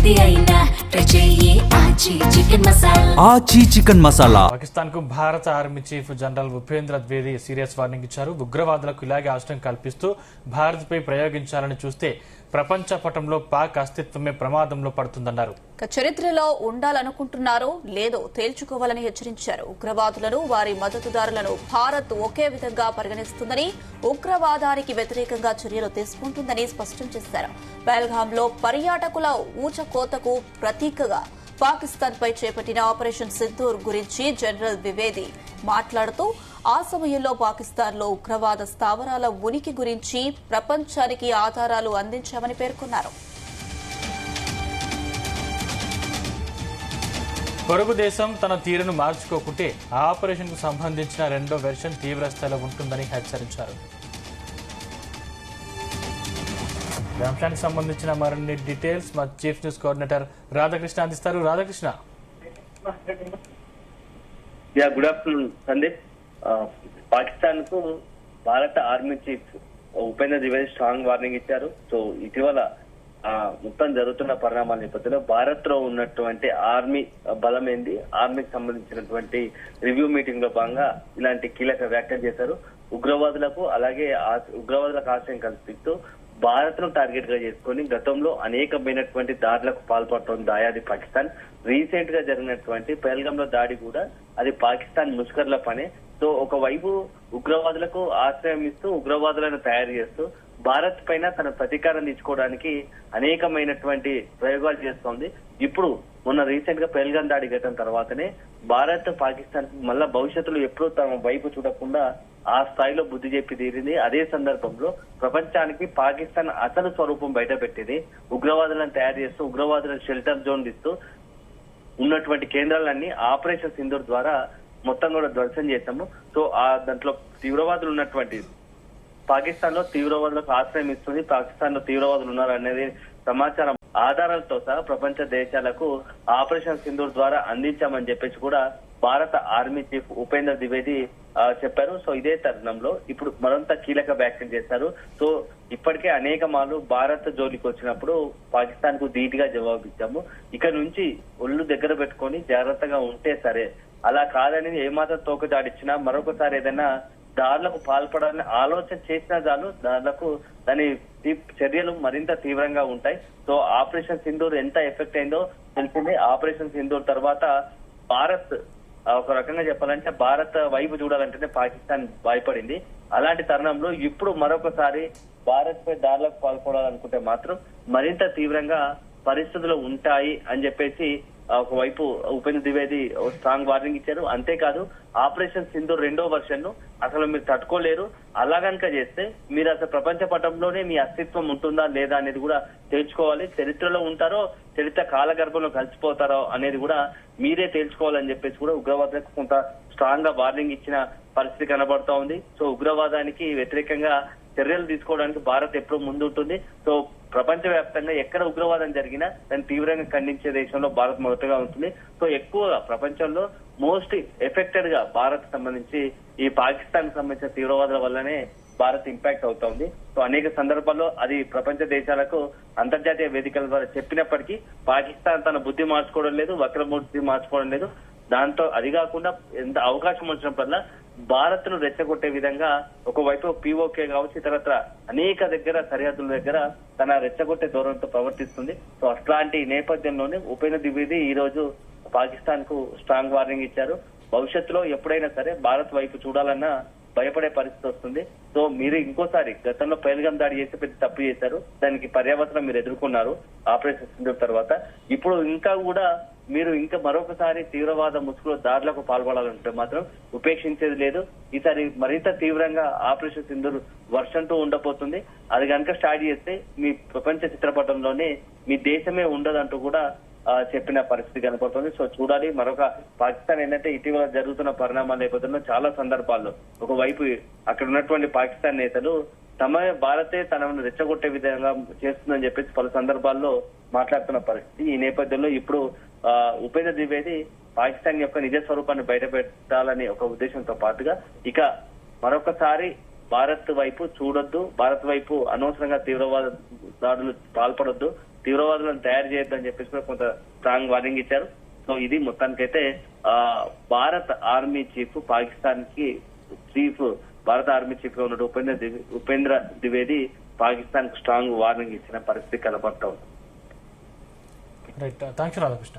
ఏది అయినా ట్రై చెయ్యి ఆచి చికెన్ మసాలా. ఆచి చికెన్ మసాలా. పాకిస్తాన్ కు భారత army chief general Upendra Dwivedi serious warning ఇచ్చారు. ఉగ్రవాదులకు ఇలాగే ఆశ్రయం కల్పిస్తూ భారత్ పై ప్రయోగించాలని చూస్తే ప్రపంచ పటంలో పాక్ అస్తిత్వమే ప్రమాదంలో పడుతుందన్నారు. చరిత్రలో ఉండాలనుకుంటున్నారో లేదో తేల్చుకోవాలని హెచ్చరించారు. ఉగ్రవాదులను వారి మద్దతుదారులను భారత్ ఒకే విధంగా పరిగణిస్తుందని, ఉగ్రవాదానికి వ్యతిరేకంగా చర్యలు తీసుకుంటుందని స్పష్టం చేశారు. పహల్గాంలో పర్యాటకుల ఊచకోతకు ప్రతీకగా పాకిస్తాన్ పై చేపట్టిన ఆపరేషన్ సింధూర్ గురించి జనరల్ ద్వివేది మాట్లాడుతూ ఆ సమయంలో పాకిస్తాన్లో ఉగ్రవాద స్థావరాల ఉనికి గురించి ప్రపంచానికి ఆధారాలు అందించామని పేర్కొన్నారు. పొరుగు దేశం తన తీరును మార్చుకోకుంటే ఆ ఆపరేషన్ కు సంబంధించిన రెండో వెర్షన్ తీవ్ర స్థాయిలో ఉంటుందని హెచ్చరించారు. ఈ అంశానికి సంబంధించిన మరిన్ని డీటెయిల్స్ మా చీఫ్ న్యూస్ కోఆర్డినేటర్ రాధాకృష్ణ అందిస్తారు. రాధాకృష్ణ. Good afternoon Sandeep. పాకిస్తాన్ కు భారత army chief Upendra Dwivedi strong warning ఇచ్చారు. సో ఇటీవల మొత్తం జరుగుతున్న పరిణామాల నేపథ్యంలో భారత్ లో ఉన్నటువంటి ఆర్మీ బలం ఏంది, ఆర్మీకి సంబంధించినటువంటి రివ్యూ మీటింగ్ లో భాగంగా ఇలాంటి కీలక వ్యాఖ్యలు చేశారు. ఉగ్రవాదులకు అలాగే ఉగ్రవాదులకు ఆశ్రయం కల్పిస్తూ భారత్ ను టార్గెట్ గా చేసుకుని గతంలో అనేకమైనటువంటి దాడులకు పాల్పడుతోంది దాయాది పాకిస్తాన్. రీసెంట్ గా జరిగినటువంటి పహల్గాంలో దాడి కూడా అది పాకిస్తాన్ ముష్కర్ల పనే. సో ఒకవైపు ఉగ్రవాదులకు ఆశ్రయం ఇస్తూ ఉగ్రవాదులను తయారు చేస్తూ భారత్ పైన తన ప్రతీకారం తీర్చుకోవడానికి అనేకమైనటువంటి ప్రయోగాలు చేస్తోంది. ఇప్పుడు మొన్న రీసెంట్ గా పహల్గాం దాడి ఘటన తర్వాతనే భారత్ పాకిస్తాన్ మళ్ళా భవిష్యత్తులో ఎప్పుడూ తమ వైపు చూడకుండా ఆ స్థాయిలో బుద్ధి చెప్పి తీరింది. అదే సందర్భంలో ప్రపంచానికి పాకిస్తాన్ అసలు స్వరూపం బయట పెట్టింది. ఉగ్రవాదులను తయారు చేస్తూ ఉగ్రవాదులను షెల్టర్ జోన్ ఇస్తూ ఉన్నటువంటి కేంద్రాలన్నీ ఆపరేషన్ సింధూర్ ద్వారా మొత్తం కూడా ధ్వంసం చేశాము. సో దాంట్లో తీవ్రవాదులు ఉన్నటువంటి పాకిస్తాన్ లో తీవ్రవాదులకు ఆశ్రయం ఇస్తుంది, పాకిస్తాన్ లో తీవ్రవాదులు ఉన్నారు అనేది సమాచారం ఆధారాలతో సహా ప్రపంచ దేశాలకు ఆపరేషన్ సింధూర్ ద్వారా అందించామని చెప్పేసి కూడా భారత ఆర్మీ చీఫ్ ఉపేంద్ర ద్వివేది చెప్పారు. సో ఇదే తరుణంలో ఇప్పుడు మరింత కీలక వ్యాఖ్యలు చేశారు. సో ఇప్పటికే అనేక మార్లు భారత్ జోలికి వచ్చినప్పుడు పాకిస్తాన్ కు ధీటుగా జవాబిచ్చాము. ఇక నుంచి ఒళ్ళు దగ్గర పెట్టుకొని జాగ్రత్తగా ఉంటే సరే, అలా కాదని ఏమాత్రం తోకజాడిచ్చినా మరొకసారి ఏదైనా దాడులకు పాల్పడాలని ఆలోచన చేసినా చాలు దాని చర్యలు మరింత తీవ్రంగా ఉంటాయి. సో ఆపరేషన్ సింధూర్ ఎంత ఎఫెక్ట్ అయిందో తెలిసింది. ఆపరేషన్ సింధూర్ తర్వాత భారత్ ఒక రకంగా చెప్పాలంటే భారత్ వైపు చూడాలంటేనే పాకిస్తాన్ భయపడింది. అలాంటి తరుణంలో ఇప్పుడు మరొకసారి భారత్ పై దాడులకు పాల్పడాలనుకుంటే మాత్రం మరింత తీవ్రంగా పరిస్థితులు ఉంటాయి అని చెప్పేసి ఒకవైపు ఉపేంద్ర ద్వివేది స్ట్రాంగ్ వార్నింగ్ ఇచ్చారు. అంతేకాదు ఆపరేషన్ సింధూర్ రెండో వర్షన్ ను అసలు మీరు తట్టుకోలేరు, అలా కనుక చేస్తే మీరు అసలు ప్రపంచ పటంలోనే మీ అస్తిత్వం ఉంటుందా లేదా అనేది కూడా తేల్చుకోవాలి. చరిత్రలో ఉంటారో చరిత్ర కాలగర్భంలో కలిసిపోతారో అనేది కూడా మీరే తేల్చుకోవాలని చెప్పేసి కూడా ఉగ్రవాదులకు కొంత స్ట్రాంగ్ గా వార్నింగ్ ఇచ్చిన పరిస్థితి కనబడుతూ ఉంది. సో ఉగ్రవాదానికి వ్యతిరేకంగా చర్యలు తీసుకోవడానికి భారత్ ఎప్పుడూ ముందుంటుంది. సో ప్రపంచ వ్యాప్తంగా ఎక్కడ ఉగ్రవాదం జరిగినా దాన్ని తీవ్రంగా ఖండించే దేశంలో భారత్ మొదటగా ఉంటుంది. సో ఎక్కువగా ప్రపంచంలో మోస్ట్ ఎఫెక్టెడ్ గా భారత్ సంబంధించి ఈ పాకిస్తాన్ సంబంధించిన తీవ్రవాదుల వల్లనే భారత్ ఇంపాక్ట్ అవుతోంది. సో అనేక సందర్భాల్లో అది ప్రపంచ దేశాలకు అంతర్జాతీయ వేదికల ద్వారా చెప్పినప్పటికీ పాకిస్తాన్ తన బుద్ధి మార్చుకోవడం లేదు, వక్రబుద్ధి మార్చుకోవడం లేదు. దాంతో అది కాకుండా ఎంత అవకాశం వచ్చినప్పుడల్లా భారత్ ను రెచ్చగొట్టే విధంగా ఒకవైపు పీఓకే కావచ్చు ఇతరత్ర అనేక దగ్గర సరిహద్దుల దగ్గర తన రెచ్చగొట్టే ధోరణితో ప్రవర్తిస్తుంది. సో అట్లాంటి నేపథ్యంలోనే ఉపేంద్ర ద్వివేది ఈ రోజు పాకిస్తాన్ కు స్ట్రాంగ్ వార్నింగ్ ఇచ్చారు. భవిష్యత్తులో ఎప్పుడైనా సరే భారత్ వైపు చూడాలన్నా భయపడే పరిస్థితి వస్తుంది. సో మీరు ఇంకోసారి గతంలో పహల్గాం దాడి చేసి పెద్ద తప్పు చేశారు, దానికి పర్యావరణం మీరు ఎదుర్కొన్నారు ఆపరేషన్ సింధూర్ తర్వాత. ఇప్పుడు మీరు ఇంకా మరొకసారి తీవ్రవాద ముసుగులో దాడులకు పాల్పడాలంటే మాత్రం ఉపేక్షించేది లేదు. ఈసారి మరింత తీవ్రంగా ఆపరేషన్ సింధూర్ వర్షన్ 2 ఉండబోతుంది. అది కనుక స్టార్ట్ చేస్తే మీ ప్రపంచ చిత్రపటంలోనే మీ దేశమే ఉండదంటూ కూడా చెప్పిన పరిస్థితి కనపడుతుంది. సో చూడాలి. మరొక పాకిస్తాన్ ఏంటంటే ఇటీవల జరుగుతున్న పరిణామాల నేపథ్యంలో చాలా సందర్భాల్లో ఒకవైపు అక్కడ ఉన్నటువంటి పాకిస్తాన్ నేతలు భారతే తనను రెచ్చగొట్టే విధంగా చేస్తుందని చెప్పేసి పలు సందర్భాల్లో మాట్లాడుతున్న పరిస్థితి. ఈ నేపథ్యంలో ఇప్పుడు ఉపేంద్ర ద్వివేది పాకిస్తాన్ యొక్క నిజ స్వరూపాన్ని బయటపెట్టాలని ఒక ఉద్దేశంతో పాటుగా ఇక మరొకసారి భారత్ వైపు చూడొద్దు, భారత్ వైపు అనవసరంగా తీవ్రవాద దాడులు పాల్పడొద్దు, తీవ్రవాదులను తయారు చేయొద్దని చెప్పేసి కూడా కొంత స్ట్రాంగ్ వార్నింగ్ ఇచ్చారు. సో ఇది మొత్తానికైతే భారత ఆర్మీ చీఫ్ పాకిస్తాన్ కి భారత ఆర్మీ చీఫ్ గా ఉన్న ఉపేంద్ర ద్వివేది పాకిస్తాన్ కు స్ట్రాంగ్ వార్నింగ్ ఇచ్చిన పరిస్థితి కనబడతా ఉంది. Right, thanks Radhakrishna.